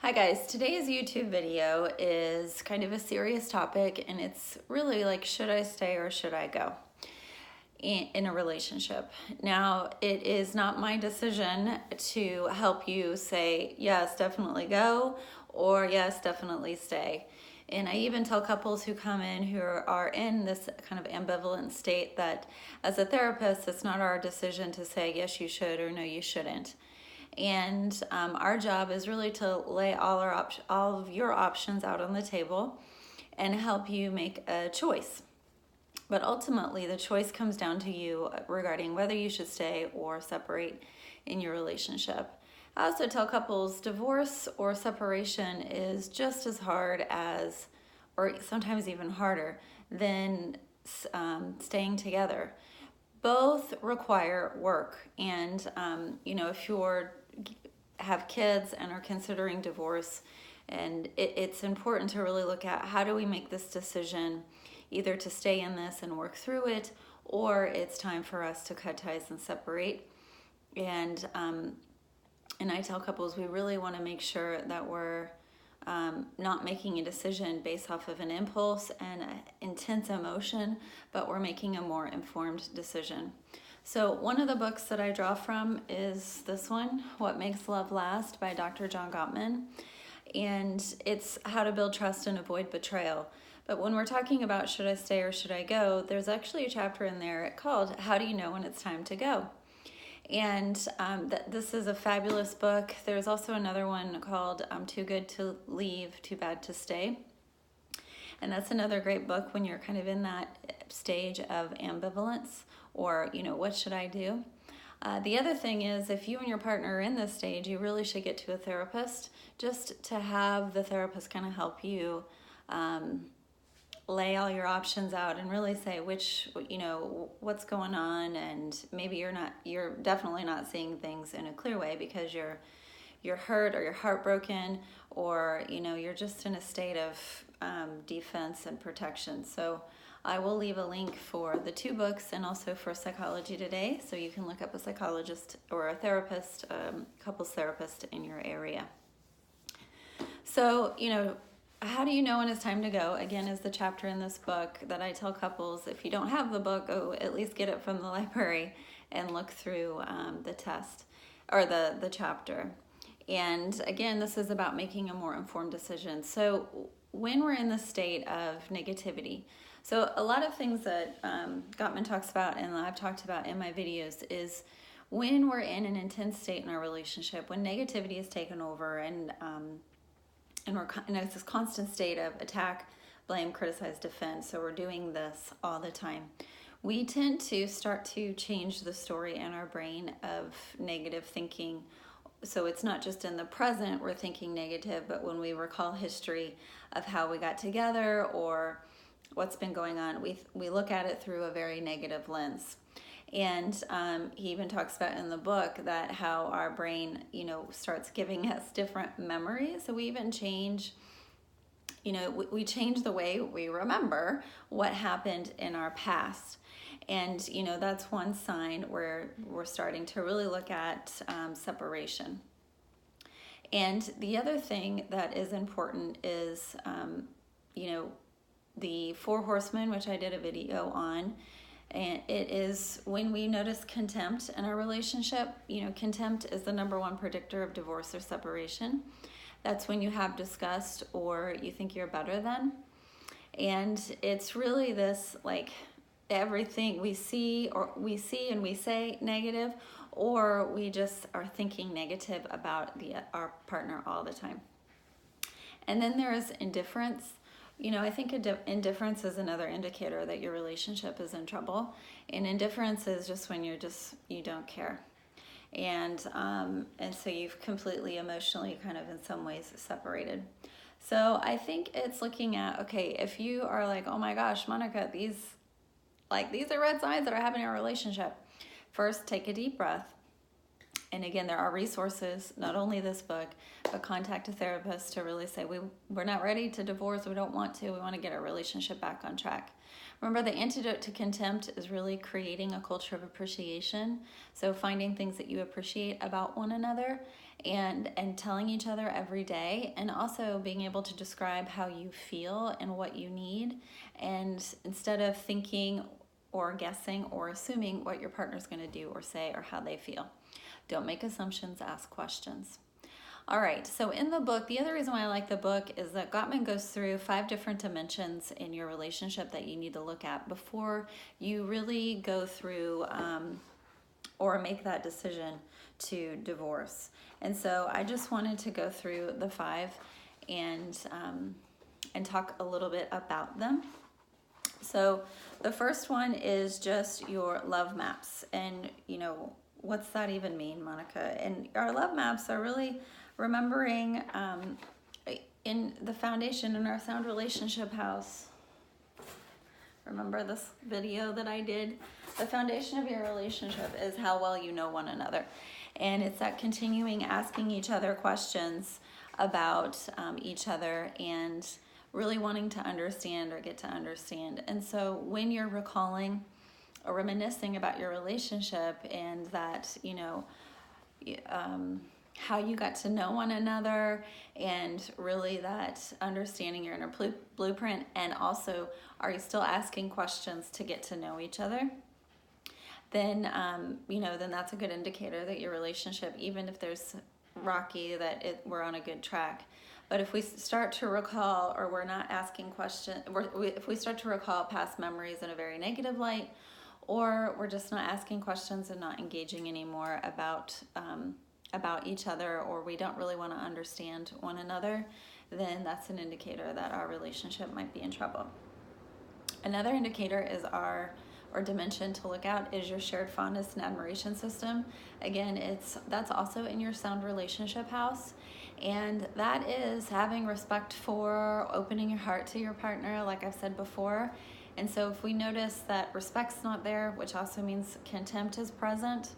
Hi guys, today's YouTube video is kind of a serious topic, and it's really like, should I stay or should I go in a relationship? Now, it is not my decision to help you say, yes, definitely go, or yes, definitely stay. And I even tell couples who come in who are in this kind of ambivalent state that as a therapist, it's not our decision to say, yes, you should, or no, you shouldn't. And our job is really to lay all of your options out on the table and help you make a choice. But ultimately, the choice comes down to you regarding whether you should stay or separate in your relationship. I also tell couples divorce or separation is just as hard as, or sometimes even harder than staying together. Both require work, and if you're have kids and are considering divorce, and it's important to really look at how do we make this decision, either to stay in this and work through it, or it's time for us to cut ties and separate. And I tell couples we really want to make sure that we're not making a decision based off of an impulse and intense emotion, but we're making a more informed decision. So one of the books that I draw from is this one, What Makes Love Last by Dr. John Gottman. And it's how to build trust and avoid betrayal. But when we're talking about should I stay or should I go, there's actually a chapter in there called How Do You Know When It's Time to Go? And this is a fabulous book. There's also another one called Too Good to Leave, Too Bad to Stay. And that's another great book when you're kind of in that stage of ambivalence, or, what should I do? The other thing is, if you and your partner are in this stage, you really should get to a therapist, just to have the therapist kind of help you lay all your options out and really say what's going on. And maybe you're definitely not seeing things in a clear way because you're hurt or you're heartbroken, or you're just in a state of defense and protection. So I will leave a link for the two books and also for Psychology Today, so you can look up a psychologist or a therapist, couples therapist in your area. So, how do you know when it's time to go? Again, is the chapter in this book that I tell couples, if you don't have the book, go at least get it from the library and look through the test or the chapter. And again, this is about making a more informed decision. So when we're in the state of negativity, so a lot of things that Gottman talks about and I've talked about in my videos is when we're in an intense state in our relationship, when negativity is taken over and we're in this constant state of attack, blame, criticize, defend. So we're doing this all the time. We tend to start to change the story in our brain of negative thinking. So it's not just in the present we're thinking negative, but when we recall history of how we got together or what's been going on, we look at it through a very negative lens. And he even talks about in the book that how our brain, starts giving us different memories. So we even change, we change the way we remember what happened in our past. And, that's one sign where we're starting to really look at separation. And the other thing that is important is, the 4 horsemen, which I did a video on. And it is when we notice contempt in our relationship. Contempt is the number one predictor of divorce or separation. That's when you have disgust or you think you're better than. And it's really this, like, everything we see and we say negative, or we just are thinking negative about our partner all the time. And then there is indifference. I think indifference is another indicator that your relationship is in trouble. And indifference is just when you don't care. And so you've completely emotionally kind of in some ways separated. So I think it's looking at, okay, if you are like, oh my gosh, Monica, these are red signs that are happening in our relationship. First, take a deep breath. And again, there are resources, not only this book, but contact a therapist to really say, we're not ready to divorce. We don't want to. We want to get our relationship back on track. Remember, the antidote to contempt is really creating a culture of appreciation. So finding things that you appreciate about one another and telling each other every day, and also being able to describe how you feel and what you need, and instead of thinking or guessing or assuming what your partner's going to do or say or how they feel. Don't make assumptions, ask questions. All right, so in the book, the other reason why I like the book is that Gottman goes through 5 different dimensions in your relationship that you need to look at before you really go through or make that decision to divorce. And so I just wanted to go through the 5 and talk a little bit about them. So the first one is just your love maps. And, what's that even mean, Monica? And our love maps are really remembering in the foundation in our sound relationship house. Remember this video that I did? The foundation of your relationship is how well you know one another. And it's that continuing asking each other questions about each other and really wanting to understand or get to understand. And so when you're recalling or reminiscing about your relationship and that, how you got to know one another, and really that understanding your inner blueprint, and also are you still asking questions to get to know each other, then then that's a good indicator that your relationship, even if there's rocky, that we're on a good track. But if we start to recall, or we're not asking questions, if we start to recall past memories in a very negative light, or we're just not asking questions and not engaging anymore about each other, or we don't really want to understand one another, then that's an indicator that our relationship might be in trouble. Another indicator is or dimension to look at is your shared fondness and admiration system. Again, that's also in your sound relationship house, and that is having respect for, opening your heart to your partner, like I've said before. And so if we notice that respect's not there, which also means contempt is present,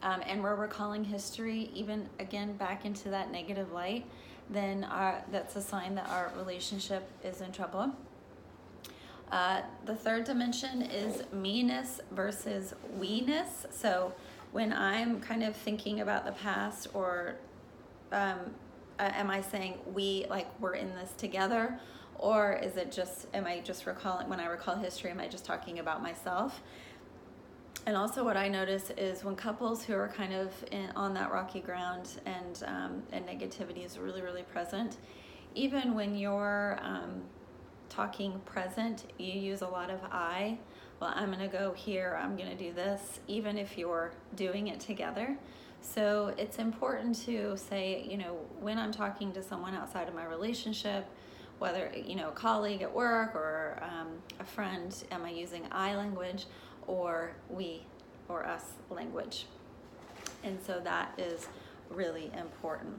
and we're recalling history, even again back into that negative light, then that's a sign that our relationship is in trouble. The third dimension is me-ness versus we-ness. So when I'm kind of thinking about the past, or am I saying we, like we're in this together, or is it am I just recalling, when I recall history, am I just talking about myself? And also what I notice is when couples who are kind of on that rocky ground and negativity is really, really present, even when you're talking present, you use a lot of I. Well, I'm going to go here, I'm going to do this, even if you're doing it together. So it's important to say, when I'm talking to someone outside of my relationship, whether, a colleague at work or a friend, am I using I language or we or us language? And so that is really important.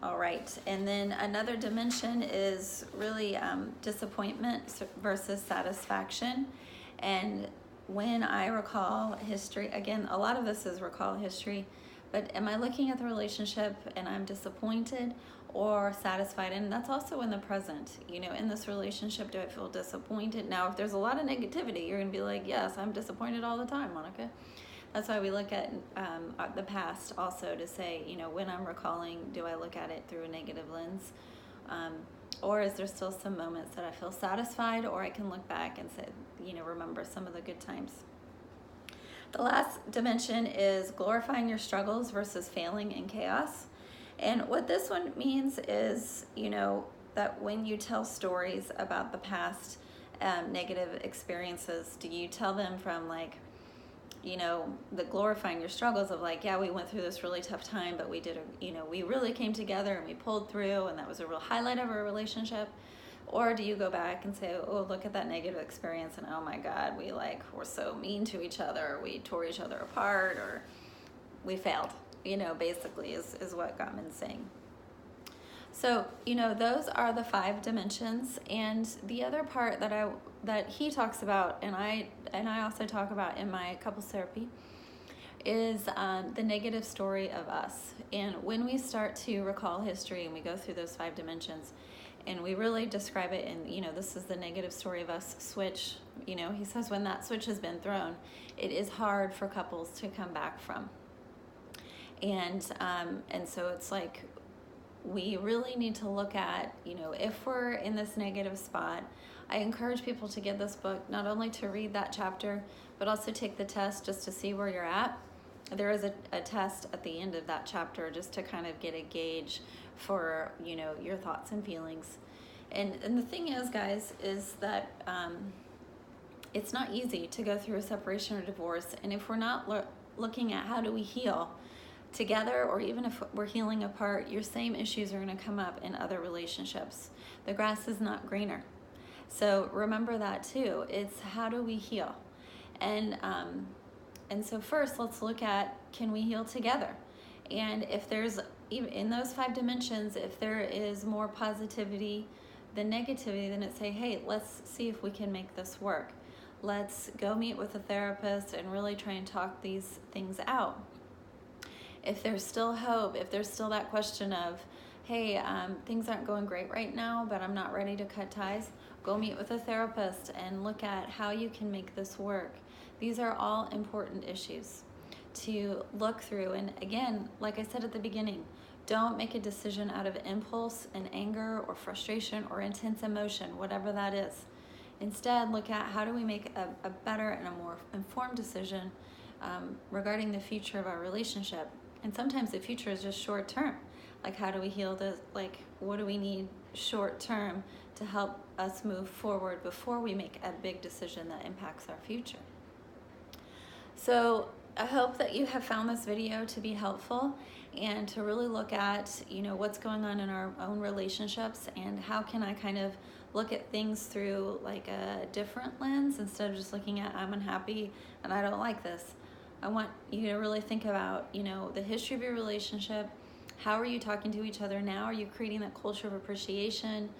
All right, and then another dimension is really disappointment versus satisfaction. And when I recall history, again, a lot of this is recall history, but am I looking at the relationship and I'm disappointed or satisfied? And that's also in the present. In this relationship, do I feel disappointed? Now, if there's a lot of negativity, you're going to be like, yes, I'm disappointed all the time, Monica. That's why we look at the past also to say, when I'm recalling, do I look at it through a negative lens? Or is there still some moments that I feel satisfied, or I can look back and say, remember some of the good times. The last dimension is glorifying your struggles versus failing in chaos. And what this one means is, that when you tell stories about the past negative experiences, do you tell them from the glorifying your struggles of yeah, we went through this really tough time, but we did, we really came together and we pulled through, and that was a real highlight of our relationship? Or do you go back and say, oh, look at that negative experience, and oh my God, we were so mean to each other, or we tore each other apart, or we failed, basically is what Gottman's saying. So, those are the 5 dimensions. And the other part that he talks about, and I also talk about in my couples therapy, is the negative story of us. And when we start to recall history and we go through those 5 dimensions, And we really describe it in, this is the negative story of us switch. He says when that switch has been thrown, it is hard for couples to come back from. And so it's like, we really need to look at, if we're in this negative spot, I encourage people to get this book, not only to read that chapter, but also take the test just to see where you're at. There is a test at the end of that chapter just to kind of get a gauge for, your thoughts and feelings. And the thing is, guys, is that it's not easy to go through a separation or divorce. And if we're not looking at how do we heal together, or even if we're healing apart, your same issues are going to come up in other relationships. The grass is not greener. So remember that too. It's how do we heal? And so first, let's look at, can we heal together? And if there's, even in those 5 dimensions, if there is more positivity than negativity, then it's say, hey, let's see if we can make this work. Let's go meet with a therapist and really try and talk these things out. If there's still hope, if there's still that question of, hey, things aren't going great right now, but I'm not ready to cut ties, go meet with a therapist and look at how you can make this work. These are all important issues to look through. And again, like I said at the beginning, don't make a decision out of impulse and anger or frustration or intense emotion, whatever that is. Instead, look at how do we make a better and a more informed decision regarding the future of our relationship. And sometimes the future is just short term. Like, how do we heal this? Like, what do we need short term to help us move forward before we make a big decision that impacts our future? So I hope that you have found this video to be helpful and to really look at, what's going on in our own relationships and how can I kind of look at things through like a different lens instead of just looking at I'm unhappy and I don't like this. I want you to really think about, the history of your relationship. How are you talking to each other now? Are you creating that culture of appreciation?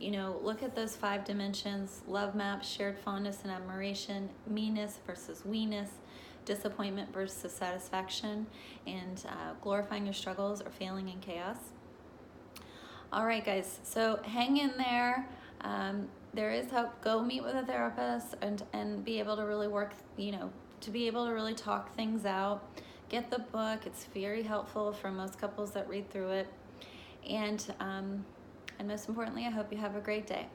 Look at those 5 dimensions: love map, shared fondness and admiration, meanness versus we-ness, disappointment versus satisfaction, and glorifying your struggles or failing in chaos. All right, guys, so hang in there. There is hope. Go meet with a therapist and be able to really work, to be able to really talk things out. Get the book. It's very helpful for most couples that read through it. And most importantly, I hope you have a great day.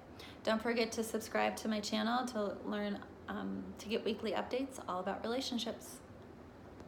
Don't forget to subscribe to my channel to learn, to get weekly updates all about relationships.